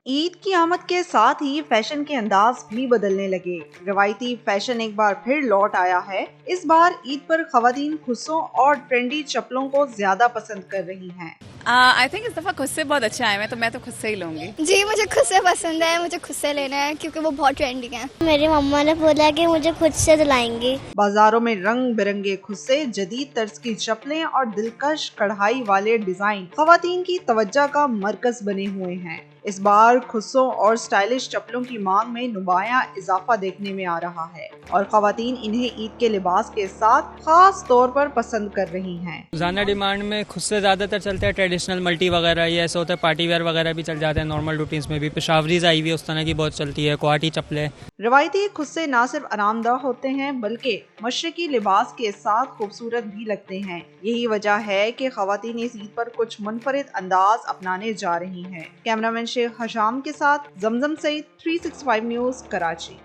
ईद की आमद के साथ ही फैशन के अंदाज भी बदलने लगे। रवायती फैशन एक बार फिर लौट आया है। इस बार ईद पर खवातीन खुस्सों और ट्रेंडी चप्पलों को ज्यादा पसंद कर रही हैं। आई थिंक इस दफ़ा खुद से बहुत अच्छा है, तो मैं तो खुद से ही लूँगी। जी मुझे खुद से पसंद है, मुझे खुद से लेना है क्योंकि वो बहुत ट्रेंडिंग है। मेरी मम्मा ने बोला कि मुझे खुद से दिलाएंगी। बाजारों में रंग बिरंगे खुस्से, जदीद तर्ज की चप्पलें और दिलकश कढ़ाई वाले डिजाइन खवातीन की तवज्जो का मरकज बने हुए हैं। इस बार खुस्सों और स्टाइलिश चप्पलों की मांग में नुमायां इजाफा देखने में आ रहा है और खवातीन इन्हें ईद के लिबास के साथ खास तौर पर पसंद कर रही हैं। रोजाना डिमांड में खुद से ज्यादातर चलते हैं ट्रेडिशनल मल्टी वगैरह, ये ऐसे होता है पार्टी वेयर वगैरह भी चल जाते हैं। नॉर्मल रूटीन्स में भी पेशावरीज आई हुई है, उस तरह की बहुत चलती है। क्वाटी चप्पलें। रवायती खुस्से न सिर्फ आरामदाह होते हैं बल्कि मशरकी लिबास के साथ खूबसूरत भी लगते हैं। यही वजह है कि खवातीन इस ईद पर कुछ मुनफरिद अंदाज अपनाने जा रही हैं। कैमरामैन शेख हशाम के साथ जमजम सईद, 365 न्यूज़, कराची।